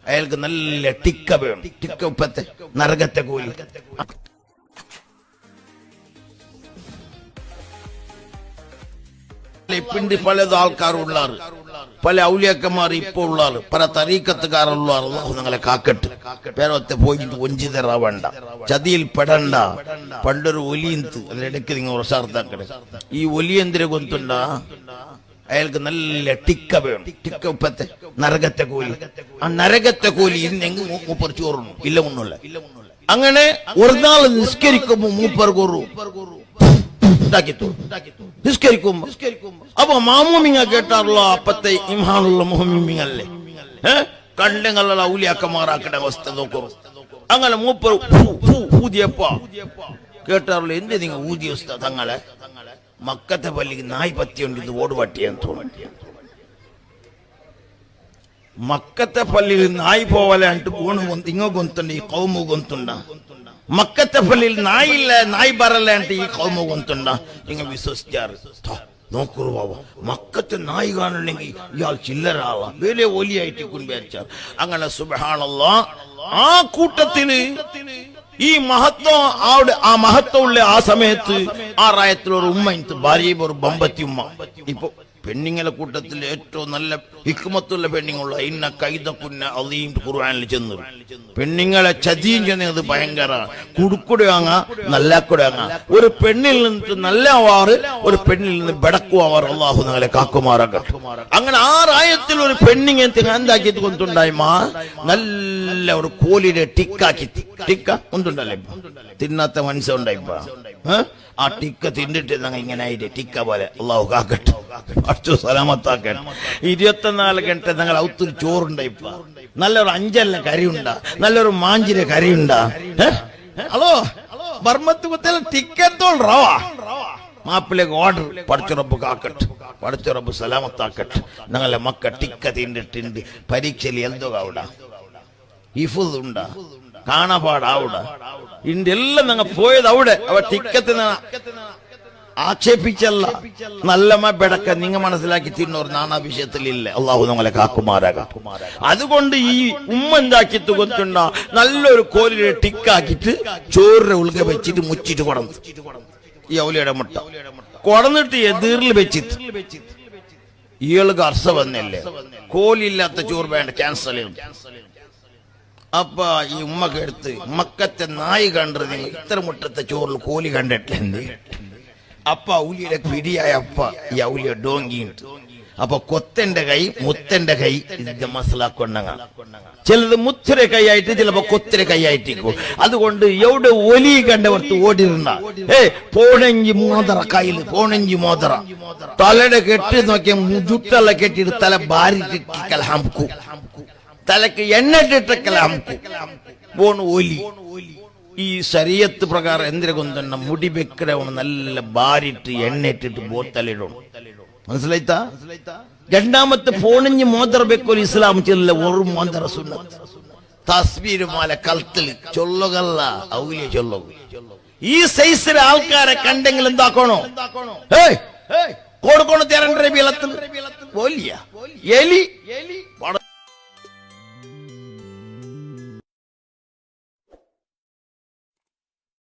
അയാൾക്ക് നല്ല ടിക്ക വേണം. ടിക്ക ഉപ്പത്തെ നരകത്തെ കൂലി. ഇപ്പിണ്ട് പലത് ആൾക്കാരുള്ളാറ്, പല ഔലിയാക്കന്മാർ ഇപ്പൊ ഉള്ളാറ്, പല തരീക്കത്തുകാരുള്ളാറ്. അല്ലാഹു നിങ്ങളെ കാക്കട്ട്. പേരൊത്തെ പോയിട്ട് വഞ്ചിതരാവണ്ട, ചതിയിൽ പെടണ്ട. പണ്ടൊരു ഒലിയന്ത് അതിനിടയ്ക്ക് നിങ്ങൾ ഉറസാർത്താക്കണേ. ഈ ഒലിയന്തിനെ കൊത്തുണ്ട അയാൾക്ക് നല്ല ടിക്ക വേണം. ടിക്ക ഉപ്പത്തെ നരകത്തെ കൂലി. ആ നരകത്തെ കൂലി ഇന്നെങ്കിൽ മൂപ്പർ ചോറുന്നു ഇല്ല ഒന്നുമില്ല. അങ്ങനെ ഒരു നാൾ നിസ്കരിക്കുമ്പോ മൂപ്പർ കൊറു നിസ്കരിക്കും. അപ്പൊ മാമൂമിങ്ങ കേട്ടാറുള്ള അപ്പത്തെ ഇമാനുള്ള മുഹമ്മിങ്ങല്ലേ കണ്ടെങ്കല്ല ഔലിയാക്കന്മാരാക്കണ അവസ്ഥ നോക്കും. അങ്ങനെ മൂപ്പർ ഊതിയപ്പ കേട്ടാറുള്ള എന്ത് നിങ്ങൾ ഊതിയ അവസ്ഥ തങ്ങളെ മക്കത്തെ പള്ളിക്ക് നായ് പറ്റിയുണ്ട് ഇത് ഓട് പട്ടിയെന്ന് തോന്നി. മക്കത്തെ പള്ളിയിൽ നായ് പോവലെ ಅಂಟು ಗೋಣು ಇಂಗ ಗೊಂತುಂಡ ಈ ಕೌಮು ಗೊಂತುಂಡ. മക്കത്തെ പള്ളിയിൽ നായില്ല, നായ് ബറല്ല ಅಂಟು ഈ കൗമു ಗೊಂತುಂಡ. നിങ്ങൾ വിശ്വസിച്ചാറ് നോക്കൂ ബാബ, മക്കത്തെ നായ് കാണണമെങ്കിൽ ഇയാൾ ചില്ലറാവാം, വലിയ ഒലിയായിട്ട് കുൻപേച്ചാർ. അങ്ങനെ സുബ്ഹാനല്ലാഹ് ആ കൂട്ടത്തിന് ഈ മഹത്വം ആ മഹത്വമുള്ള ആ സമയത്ത് ആ റായത്തിലൊരു ഉമ്മ ഇന്ന് ഭാര്യയും ഒരു ബമ്പത്തി ഉമ്മ. ഇപ്പൊ പെണ്ണുങ്ങളെ കൂട്ടത്തിൽ ഏറ്റവും നല്ല ഹിക്മത്തുള്ള പെണ്ണുങ്ങളുള്ള ഇന്ന കൈതക്കുന്ന അലീം ഖുർആനിൽ ചെന്നു. പെണ്ണുങ്ങളെ ചതിയും ചെന്നത് ഭയങ്കര കുടുക്കുടയാങ്ങ നല്ലാക്കുടയാങ്ങ. ഒരു പെണ്ണിൽ നിന്ന് നല്ല ആവാറ്, ഒരു പെണ്ണിൽ നിന്ന് ബെടക്കുവാറ്. അള്ളാഹു നിങ്ങളെ കാക്കുമാറാകട്ടെ. അങ്ങനെ ആ റായത്തിൽ ഒരു പെണ്ണിങ്ങെ എന്താക്കിയത് കൊണ്ടുണ്ടായ്മ നല്ല ഒരു കോലിയുടെ ടിക്കാക്കി. ടിക്ക ഒന്നുണ്ടല്ലേ തിന്നാത്ത മനസ്സുണ്ടായിപ്പ. ആ ടിക്ക തിന്നിട്ട് ഞങ്ങൾ ഇങ്ങനെ ആയിട്ട് ടിക്ക പോലെ. അള്ളാഹു കാക്കട്ടെ, അച്ചു സലാമത്താക്കട്ടെ. 24 ഗಂಟೆ ഞങ്ങൾ ഔത്തൊരു ചോറുണ്ടായിപ്പ. നല്ലൊരു അഞ്ചല്ല കറിയുണ്ട, നല്ലൊരു മാഞ്ചിര കറിയുണ്ട. Hello ബർമത്ത് കുത്തല ടിക്കത്തോൾ rava മാപ്പിലേക്ക് order. പഠിച്ചുറപ്പ് കാക്കട്ടെ, പഠിച്ചുറപ്പ് സലാമത്താക്കട്ടെ. ഞങ്ങളെ മക്ക ടിക്ക തിന്നിട്ടുണ്ട്. പരീക്ഷയിൽ എന്തോ ആവിട ഹിഫുദ് ഉണ്ട, കാണാപാടാവിട ഇണ്ടെല്ലാം ഞങ്ങൾ പോയത് അവിടെ. അവ ടിക്കത്തിന് ആക്ഷേപിച്ചല്ല, നല്ലമ ബെടക്ക നിങ്ങൾ മനസ്സിലാക്കി തിന്നോർ നാനാ വിഷയത്തിലില്ല. അള്ളാഹു നമ്മളെ കാക്കുമാരാകാം. അതുകൊണ്ട് ഈ ഉമ്മ എന്താക്കിട്ട് കൊണ്ടുണ്ട നല്ലൊരു കോലിയുടെ ടിക്കാക്കിട്ട് ചോറിന്റെ ഉൾക വെച്ചിട്ട് മുച്ചിട്ട് കൊടന്നു. ഈ ഔലിയുടെ മുട്ട കൊടന്നിട്ട് എതിറിൽ വെച്ചിട്ട് ഇയാൾക്ക് അർസ വന്നല്ലേ, കോലില്ലാത്ത ചോറ് വേണ്ട, ക്യാൻസൽ ചെയ്യും. അപ്പ ഈ ഉമ്മക്ക് എടുത്ത് മക്കത്തെ നായി കണ്ടത് നിങ്ങൾ ഇത്ര മുട്ടത്തെ ചോറിൽ കോലി കണ്ടിട്ടില്ലേ. അപ്പ ഔലിയുടെ പിടിയായ അപ്പ ഈ ഔലിയ ഡോങ്കിട്ട്. അപ്പൊ കൊത്തന്റെ കൈ മുത്തന്റെ കൈ ഇതിന്റെ മനസ്സിലാക്കൊണ്ടങ്ങ. ചിലത് മുത്തിരെ കൈയായിട്ട് ചിലപ്പോ കൊത്തിരെ കൈയായിട്ടിരിക്കും. അതുകൊണ്ട് എവിടെ ഒലി കണ്ടവർത്ത് ഓടിരുന്ന പോണഞ്ചി മോതറ കയ്യിൽ പോണഞ്ചി മോതറ തലയുടെ കെട്ടി നോക്കിയ ജുട്ടെല്ലാം കെട്ടിട്ട് തല ഭാരിട്ടിക്കൽ ഹംകു, തലക്ക് എണ്ണിട്ടിട്ടക്കൽ ഹംകു പോണ് ഒലി. ഈ ശരീഅത്ത് പ്രകാരം എന്തിനെ കൊണ്ടുണ്ട മുടി വെക്കടവണ് നല്ല ഭാരിട്ട് എണ്ണിട്ടിട്ട് ബോത്തലിടണം. മനസ്സിലായിത്താ? രണ്ടാമത്തെ പോണിഞ്ഞ് മോദർ വെക്കൊരു ഇസ്ലാം ചെല്ല ഒരു മോദറ സുന്നത്ത്. തസ്ബീര് മാല കൽത്തിൽ ചൊല്ലുകല്ല ഔലിയ ചൊല്ലു. ഈ സൈസിലെ ആൾക്കാരെ കണ്ടെങ്കിൽ എന്താക്കണോ? കൊടുക്കണോ തരണ്ട എലി